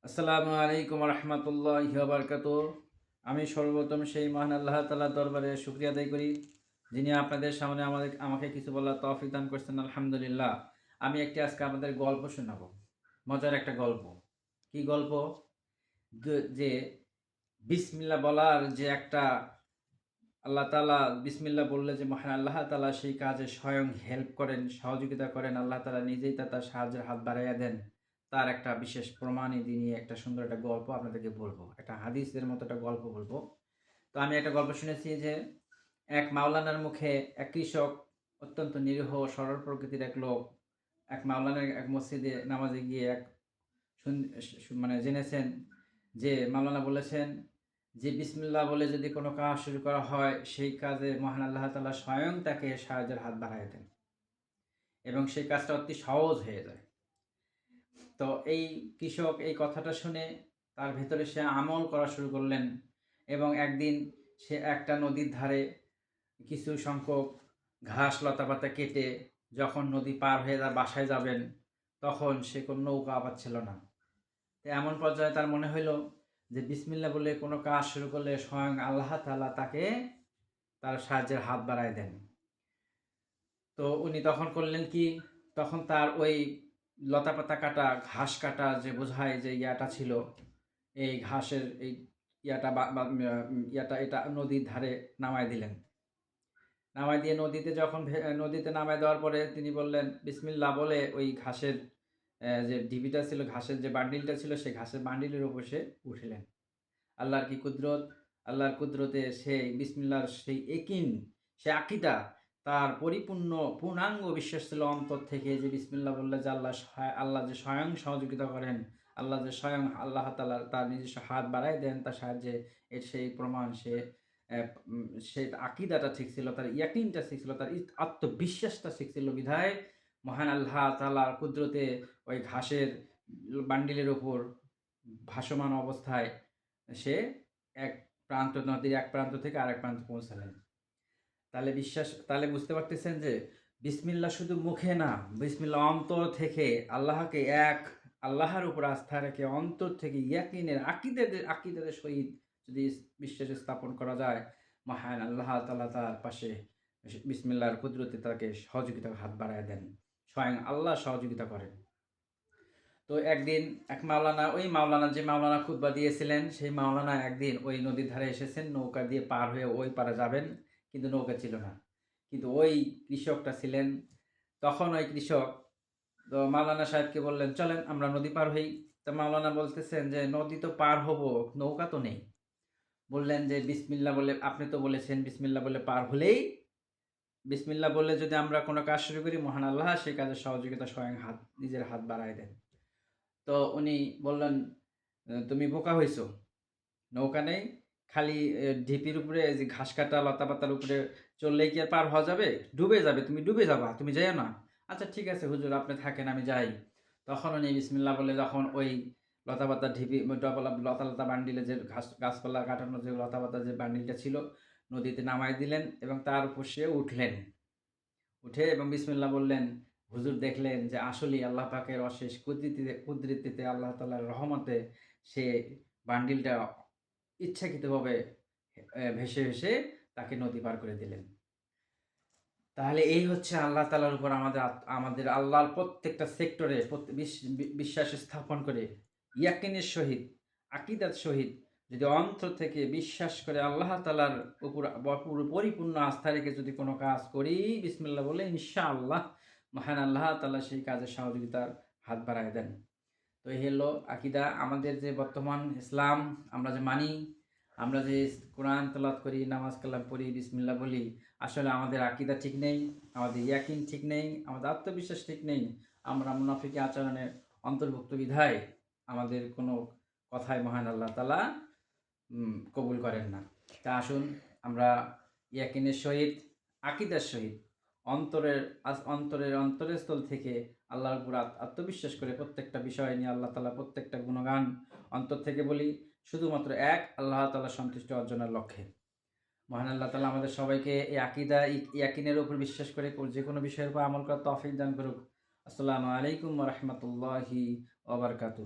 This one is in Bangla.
আসসালামু আলাইকুম রহমতুল্লাহি ওয়া বারাকাতুহু। আমি সর্বপ্রথম সেই মহান আল্লাহ তাআলার দরবারে শুকরিয়া আদায় করি, যিনি আপনাদের সামনে আমাকে কিছু বলার তৌফিক দান করছেন। আলহামদুলিল্লাহ। আমি আজকে আপনাদের গল্প শোনাবো। মজার একটা গল্প। কি গল্প? যে বিসমিল্লাহ বলার যে একটা আল্লাহ তাআলা বিসমিল্লাহ বললে যে মহান আল্লাহ তাআলা সেই কাজে স্বয়ং হেল্প করেন, সহযোগিতা করেন। আল্লাহ তাআলা নিজেই তার সাহায্যের হাত বাড়াইয়া দেন। তার একটা বিশেষ প্রমাণিতি নিয়ে একটা সুন্দর একটা গল্প আপনাদেরকে বলব। একটা হাদিসের মতো একটা গল্প বলব। তো আমি একটা গল্প শুনেছি যে এক মাওলানার মুখে এক কৃষক, অত্যন্ত নিরীহ সরল প্রকৃতির এক লোক, এক মাওলানার এক মসজিদে নামাজে গিয়ে এক মানে জেনেছেন যে মাওলানা বলেছেন যে বিসমিল্লাহ বলে যদি কোনো কাজ শুরু করা হয়, সেই কাজে মহান আল্লাহ তাআলা স্বয়ং তাকে সাহায্যের হাত বাড়াইয়া দেন এবং সেই কাজটা অতি সহজ হয়ে যায়। তো এই কৃষক এই কথাটা শুনে তার ভেতরে সে আমল করা শুরু করলেন এবং একদিন সে একটা নদীর ধারে কিছু সংখ্যক ঘাস লতাপাতা কেটে যখন নদী পার হয়ে তার বাসায় যাবেন, তখন সে কোনো নৌকা পাচ্ছিল না। তো এমন পর্যায়ে তার মনে হইল যে বিসমিল্লাহ বলে কোনো কাজ শুরু করলে স্বয়ং আল্লাহ তাআলা তাকে তার সাহায্যের হাত বাড়ায় দেন। তো উনি তখন করলেন কি? তখন তার ওই লতাপাতা কাটা, ঘাস কাটা যে বোঝায় যে ইয়াটা ছিল, এই ঘাসের এই ইয়াটা এটা নদীর ধারে নামায় দিলেন। নামায় দিয়ে নদীতে নামায় দেওয়ার পরে তিনি বললেন বিসমিল্লাহ বলে ওই ঘাসের যে ঢিপিটা ছিল, ঘাসের যে বান্ডিলটা ছিল, সেই ঘাসের বান্ডিলের উপর সে উঠলেন। আল্লাহর কি কুদরত! আল্লাহর কুদরতে সেই বিসমিল্লাহর সেই ইয়াকিন, সে আকীদা তার পূর্ণাঙ্গ বিশ্বাস ছিল অন্তর থেকে যে বিসমিল্লাহ বললে যে আল্লাহ যে স্বয়ং সহযোগিতা করেন, আল্লাহ যে স্বয়ং আল্লাহ তাআলা তার নিজস্ব হাত বাড়ায় দেন তার সাহায্যে, এর সেই প্রমাণ সে সেই আকীদাটা ঠিক ছিল, তার ইয়াকিনটা ঠিক ছিল, তার আত্মবিশ্বাসটা ঠিক ছিল বিধায় মহান আল্লাহ তাআলার কুদরতে ওই ঘাসের বান্ডিলের উপর ভাসমান অবস্থায় সে নদীর এক প্রান্ত থেকে আরেক প্রান্তে পৌঁছালেন। তাহলে বুঝতে পারতেছেন যে বিসমিল্লাহ শুধু মুখে না, বিসমিল্লাহ অন্তর থেকে আল্লাহর উপর আস্থা রেখে অন্তর থেকে ইয়াকিনের আকীদাদের সহিত যদি বিশ্বাস স্থাপন করা যায়, মহান আল্লাহ তাআলা তার পাশে বিসমিল্লাহর কুদরতে তাকে সহযোগিতার হাত বাড়ায় দেন। স্বয়ং আল্লাহ সহযোগিতা করেন। তো একদিন ওই মাওলানা যে মাওলানা খুতবা দিয়েছিলেন, সেই মাওলানা একদিন ওই নদীর ধারে এসেছেন, নৌকা দিয়ে পার হয়ে ওই পারে যাবেন, কিন্তু নৌকা ছিল না। কিন্তু ওই কৃষকটা ছিলেন। তখন ওই কৃষক তো মাওলানা সাহেবকে বললেন, চলেন আমরা নদী পার হই। তো মাওলানা বলতেছেন যে নদী তো পার হব, নৌকা তো নেই। বললেন যে বিসমিল্লাহ বলে, আপনি তো বলেছেন বিসমিল্লাহ বলে পার হলেই, বিসমিল্লাহ বললে যদি আমরা কোনো কাজ শুরু করি, মহান আল্লাহ সেই কাজের সহযোগিতা স্বয়ং নিজের হাত বাড়ায় দেন। তো উনি বললেন, তুমি বোকা হইছো। নৌকা নেই, খালি ঢিপির উপরে যে ঘাস কাটা লতাপাতার উপরে চললেই কি আর পার হওয়া যাবে? ডুবে যাবে, তুমি ডুবে যাবা, তুমি যাইও না। আচ্ছা ঠিক আছে হুজুর, আপনি থাকেন, আমি যাই। তখন উনি বিসমিল্লাহ বলে যখন ওই লতাপাতার ঢিপি লতা বান্ডিলে যে গাছপালা কাটানো যে লতাপাতার যে বান্ডিলটা ছিল, নদীতে নামায় দিলেন এবং তার উপর সে উঠলেন। উঠে এবং বিসমিল্লাহ বললেন। হুজুর দেখলেন যে আসলেই আল্লাহ পাকের অশেষ কুদরতিতে আল্লাহ তাআলার রহমতে সে বান্ডিলটা ইচ্ছাকৃতভাবে ভেসে তাকে নদী পার করে দিলেন। তাহলে এই হচ্ছে আল্লাহ তাআলার উপর আমাদের আল্লাহর প্রত্যেকটা সেক্টরে বিশ্বাস স্থাপন করে ইয়াকিনের সহিত, আকীদার সহিত যদি অন্তর থেকে বিশ্বাস করে আল্লাহ তাআলার উপর পরিপূর্ণ আস্থা রেখে যদি কোনো কাজ করি, বিসমিল্লাহ বলে, ইনশাআল্লাহ মহান আল্লাহ তাআলা সেই কাজে সহযোগিতার হাত বাড়ায় দেন। তো এই হলো আকীদা। আমাদের যে বর্তমান ইসলাম আমরা যে মানি, আমরা যে কোরআন তেলাওয়াত করি, নামাজ কালাম পড়ি, বিসমিল্লাহ বলি, আসলে আমাদের আকীদা ঠিক নেই, আমাদের ইয়াকিন ঠিক নেই, আমাদের আত্মবিশ্বাস ঠিক নেই। আমরা মুনাফিকি আচরণের অন্তর্ভুক্ত বিধায় আমাদের কোনো কথাই মহান আল্লাহ তাআলা কবুল করেন না। তা আসুন আমরা ইয়াকিনের সহিত, আকীদার সহিত, অন্তরের স্থল থেকে আল্লাহর উপর আত্মবিশ্বাস করে প্রত্যেকটা বিষয় নিয়ে আল্লাহ তাআলা প্রত্যেকটা গুণগান অন্তর থেকে বলি, শুধুমাত্র এক আল্লাহ তাআলার সন্তুষ্টি অর্জনের লক্ষ্যে। মহান আল্লাহ তাআলা আমাদের সবাইকে এই আকীদা ইয়াকিনের উপর বিশ্বাস করে যেকোনো বিষয়ের উপর আমল করার তৌফিক দান করুক। আসসালামু আলাইকুম ওয়া রাহমাতুল্লাহি ওয়া বারাকাতুহু।